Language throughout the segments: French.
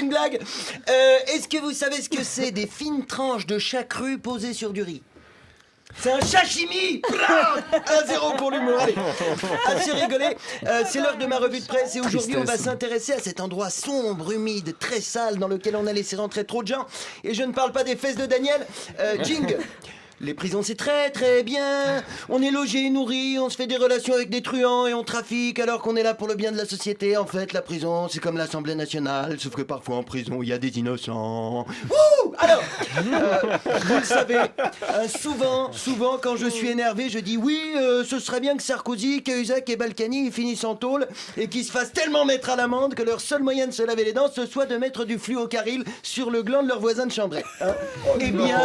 une blague. Est-ce que vous savez ce que c'est des fines tranches de chat cru posées sur du riz? C'est un sashimi. 1-0 pour l'humour. Allez, assez rigolé. C'est l'heure de ma revue de presse et aujourd'hui on va s'intéresser à cet endroit sombre, humide, très sale dans lequel on a laissé rentrer trop de gens. Et je ne parle pas des fesses de Daniel. Jing. Les prisons, c'est très très bien. On est logé, nourri, on se fait des relations avec des truands et on trafique alors qu'on est là pour le bien de la société. En fait, la prison, c'est comme l'Assemblée nationale, sauf que parfois en prison, il y a des innocents. Wouh! Alors, vous le savez, souvent, quand je suis énervé, je dis oui, ce serait bien que Sarkozy, Cahuzac et Balkany ils finissent en tôle et qu'ils se fassent tellement mettre à l'amende que leur seul moyen de se laver les dents, ce soit de mettre du fluocaril sur le gland de leur voisin de Chambray. Hein? Eh bien,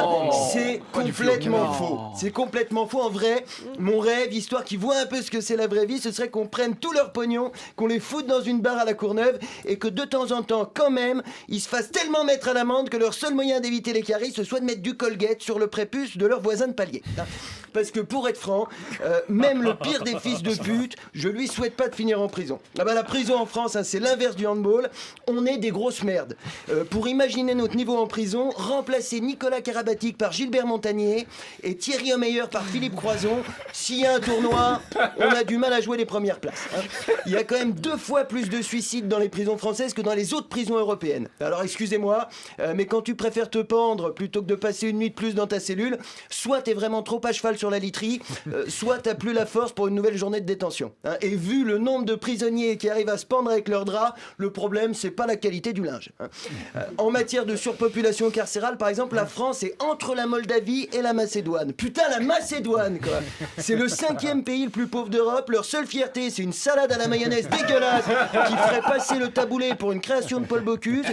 c'est complètement faux. C'est complètement faux. En vrai, mon rêve, histoire qu'ils voient un peu ce que c'est la vraie vie, ce serait qu'on prenne tout leur pognon, qu'on les foute dans une barre à la Courneuve et que de temps en temps, quand même, ils se fassent tellement mettre à l'amende que leur seul moyen d'éviter les caries, ce soit de mettre du Colgate sur le prépuce de leur voisin de palier. Parce que pour être franc, même le pire des fils de pute, je lui souhaite pas de finir en prison. Ah bah, la prison en France, hein, c'est l'inverse du handball. On est des grosses merdes. Pour imaginer notre niveau en prison, remplacer Nicolas Karabatic par Gilbert Montagnier et Thierry Omeyer par Philippe Croison. S'il y a un tournoi, on a du mal à jouer les premières places. Hein. Il y a quand même 2 fois plus de suicides dans les prisons françaises que dans les autres prisons européennes. Alors excusez-moi, mais quand tu préfères te pendre plutôt que de passer une nuit de plus dans ta cellule, soit t'es vraiment trop à cheval sur la literie, soit t'as plus la force pour une nouvelle journée de détention. Hein. Et vu le nombre de prisonniers qui arrivent à se pendre avec leurs draps, le problème c'est pas la qualité du linge. Hein. En matière de surpopulation carcérale, par exemple, la France est entre la Moldavie et la Macédoine. Putain, la Macédoine, quoi. C'est le 5e pays le plus pauvre d'Europe. Leur seule fierté, c'est une salade à la mayonnaise dégueulasse qui ferait passer le taboulet pour une création de Paul Bocuse.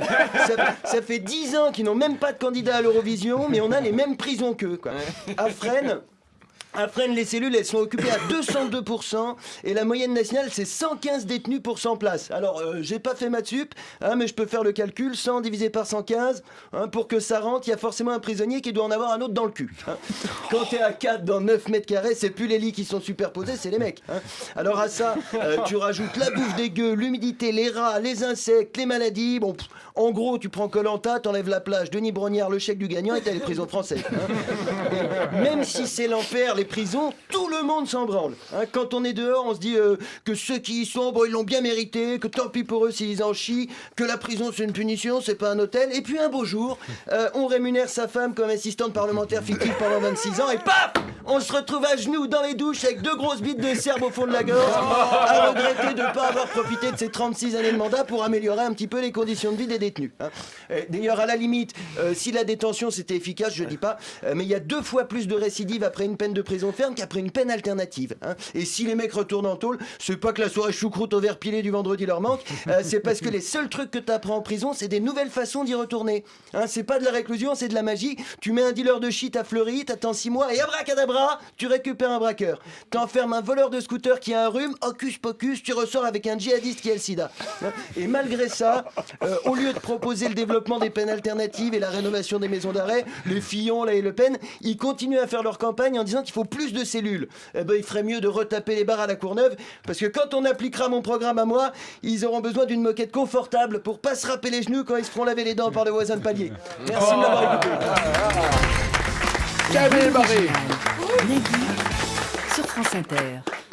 Ça fait 10 ans qu'ils n'ont même pas de candidat à l'Eurovision, mais on a les mêmes prisons qu'eux, quoi. À Fresnes, les cellules, elles sont occupées à 202% et la moyenne nationale, c'est 115 détenus pour 100 places. Alors, j'ai pas fait maths sup, hein, mais je peux faire le calcul. 100 divisé par 115, hein, pour que ça rentre, il y a forcément un prisonnier qui doit en avoir un autre dans le cul. Hein. Quand t'es à 4 dans 9 mètres carrés, c'est plus les lits qui sont superposés, c'est les mecs. Hein. Alors à ça, tu rajoutes la bouffe dégueu, l'humidité, les rats, les insectes, les maladies. Bon, en gros, tu prends Koh-Lanta, t'enlèves la plage, Denis Brognard, le chèque du gagnant et t'as les prisons françaises. Hein. Même si c'est l'enfer, les prisons, tout le monde s'en branle. Hein, quand on est dehors, on se dit que ceux qui y sont, bon, ils l'ont bien mérité, que tant pis pour eux s'ils en chient, que la prison c'est une punition, c'est pas un hôtel. Et puis un beau jour, on rémunère sa femme comme assistante parlementaire fictive pendant 26 ans et paf, on se retrouve à genoux dans les douches avec 2 grosses bites de Serbe au fond de la gorge, à regretter de ne pas avoir profité de ses 36 années de mandat pour améliorer un petit peu les conditions de vie des détenus. Hein. D'ailleurs, à la limite, si la détention c'était efficace, je dis pas, mais il y a 2 fois plus de récidives après une peine de prison ferme qu'après une peine alternative. Hein. Et si les mecs retournent en tôle, c'est pas que la soirée choucroute au verre pilé du vendredi leur manque, c'est parce que les seuls trucs que t'apprends en prison, c'est des nouvelles façons d'y retourner. Hein, c'est pas de la réclusion, c'est de la magie. Tu mets un dealer de shit à Fleury, t'attends 6 mois et abracadabra, tu récupères un braqueur. T'enfermes un voleur de scooter qui a un rhume, hocus pocus, tu ressors avec un djihadiste qui a le sida. Hein. Et malgré ça, au lieu de proposer le développement des peines alternatives et la rénovation des maisons d'arrêt, les Fillon là, et Le Pen, ils continuent à faire leur campagne en disant qu'il faut plus de cellules. Eh ben, il ferait mieux de retaper les barres à la Courneuve, parce que quand on appliquera mon programme à moi, ils auront besoin d'une moquette confortable pour pas se râper les genoux quand ils se feront laver les dents par le voisin de palier. Merci de m'avoir écouté. Camille Marie Nagui sur France Inter.